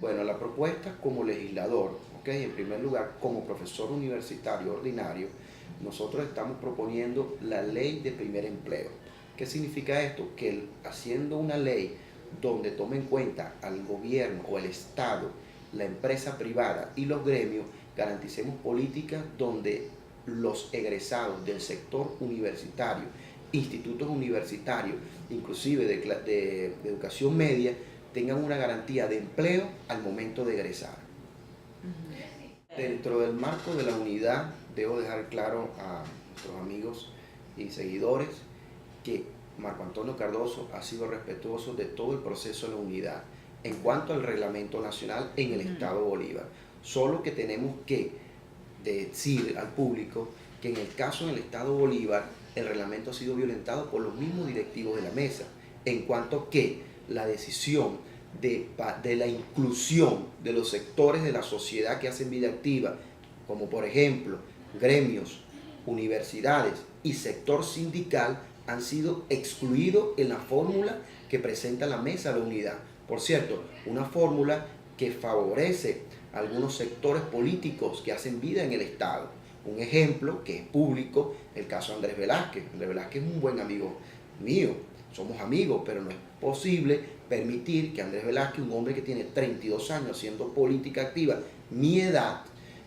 Bueno, la propuesta como legislador, ¿ok? En primer lugar, como profesor universitario ordinario, nosotros estamos proponiendo la ley de primer empleo. ¿Qué significa esto? Que haciendo una ley donde tome en cuenta al gobierno o el Estado, la empresa privada y los gremios, garanticemos políticas donde los egresados del sector universitario, institutos universitarios, inclusive de educación media, tengan una garantía de empleo al momento de egresar. Dentro del marco de la unidad, debo dejar claro a nuestros amigos y seguidores que Marco Antonio Cardoso ha sido respetuoso de todo el proceso de la unidad en cuanto al reglamento nacional en el Estado Bolívar. Solo que tenemos que decir al público que en el caso del Estado Bolívar el reglamento ha sido violentado por los mismos directivos de la mesa, en cuanto que la decisión de la inclusión de los sectores de la sociedad que hacen vida activa, como por ejemplo gremios, universidades y sector sindical, han sido excluidos en la fórmula que presenta la mesa de la unidad. Por cierto, una fórmula que favorece a algunos sectores políticos que hacen vida en el Estado. Un ejemplo que es público, el caso de Andrés Velázquez. Andrés Velázquez es un buen amigo mío, somos amigos, pero no es posible permitir que Andrés Velázquez, un hombre que tiene 32 años haciendo política activa, mi edad,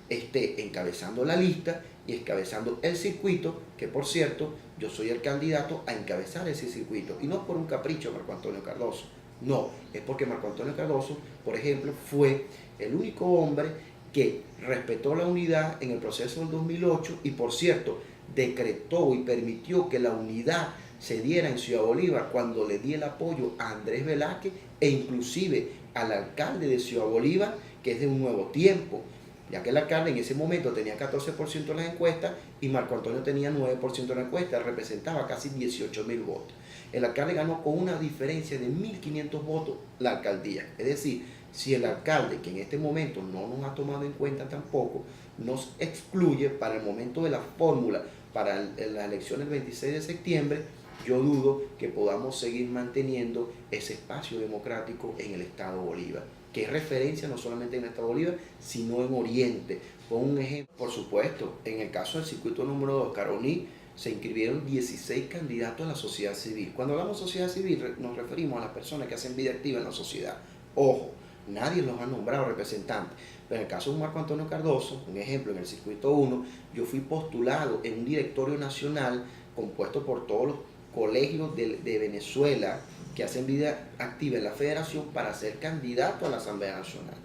esté encabezando la lista y encabezando el circuito, que por cierto, yo soy el candidato a encabezar ese circuito, y no por un capricho de Marco Antonio Cardoso, no, es porque Marco Antonio Cardoso, por ejemplo, fue el único hombre que respetó la unidad en el proceso del 2008 y por cierto, decretó y permitió que la unidad se diera en Ciudad Bolívar cuando le di el apoyo a Andrés Velázquez e inclusive al alcalde de Ciudad Bolívar, que es de Un Nuevo Tiempo, ya que el alcalde en ese momento tenía 14% en las encuestas y Marco Antonio tenía 9% en la encuesta, representaba casi 18.000 votos. El alcalde ganó con una diferencia de 1.500 votos la alcaldía. Es decir, si el alcalde, que en este momento no nos ha tomado en cuenta tampoco, nos excluye para el momento de la fórmula para las elecciones del 26 de septiembre, yo dudo que podamos seguir manteniendo ese espacio democrático en el Estado Bolívar, que es referencia no solamente en el Estado Bolívar, sino en Oriente. Con un ejemplo, por supuesto, en el caso del circuito número 2, Caroní, se inscribieron 16 candidatos a la sociedad civil. Cuando hablamos de sociedad civil nos referimos a las personas que hacen vida activa en la sociedad. Ojo, nadie los ha nombrado representantes. Pero en el caso de Marco Antonio Cardoso, un ejemplo, en el circuito 1, yo fui postulado en un directorio nacional compuesto por todos los colegios de Venezuela que hacen vida activa en la federación para ser candidato a la Asamblea Nacional.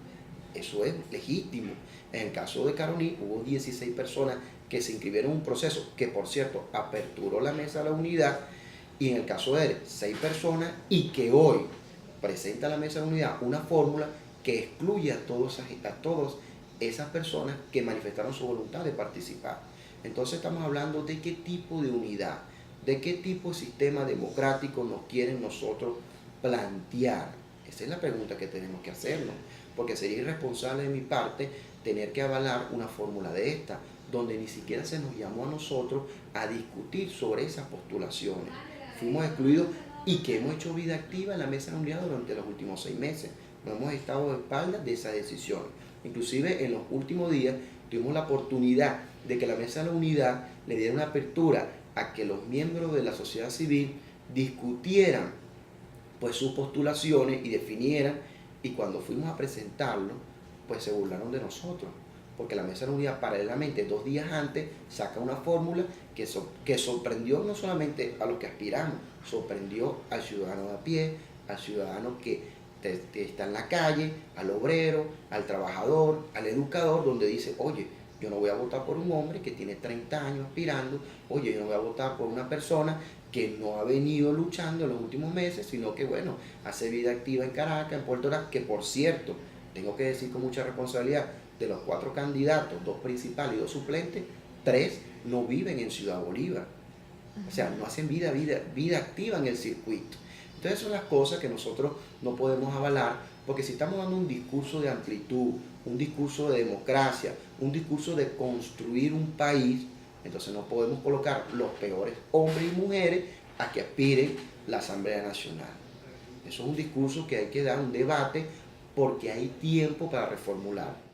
Eso es legítimo. En el caso de Caroní hubo 16 personas que se inscribieron en un proceso que, por cierto, aperturó la mesa de la unidad, y en el caso de él, 6 personas, y que hoy presenta a la mesa de la unidad una fórmula que excluye a todas esas personas que manifestaron su voluntad de participar. Entonces estamos hablando de qué tipo de unidad, de qué tipo de sistema democrático nos quieren nosotros plantear. Esa es la pregunta que tenemos que hacernos, porque sería irresponsable de mi parte tener que avalar una fórmula de esta, donde ni siquiera se nos llamó a nosotros a discutir sobre esas postulaciones. Fuimos excluidos y que hemos hecho vida activa en la mesa de la unidad durante los últimos 6 meses. No hemos estado de espaldas de esa decisión. Inclusive en los últimos días tuvimos la oportunidad de que la mesa de la unidad le diera una apertura a que los miembros de la sociedad civil discutieran pues sus postulaciones y definieran, y cuando fuimos a presentarlo pues se burlaron de nosotros, porque la mesa de la unidad paralelamente 2 días antes saca una fórmula que sorprendió no solamente a los que aspiramos, sorprendió al ciudadano de a pie, al ciudadano que está en la calle, al obrero, al trabajador, al educador, donde dice, oye, yo no voy a votar por un hombre que tiene 30 años aspirando, oye, yo no voy a votar por una persona que no ha venido luchando en los últimos meses, sino que, bueno, hace vida activa en Caracas, en Puerto Ordaz, que por cierto, tengo que decir con mucha responsabilidad, de los 4 candidatos, 2 principales y 2 suplentes, 3 no viven en Ciudad Bolívar. O sea, no hacen vida activa en el circuito. Entonces son las cosas que nosotros no podemos avalar, porque si estamos dando un discurso de amplitud, un discurso de democracia, un discurso de construir un país, entonces no podemos colocar los peores hombres y mujeres a que aspiren la Asamblea Nacional. Eso es un discurso que hay que dar, un debate porque hay tiempo para reformular.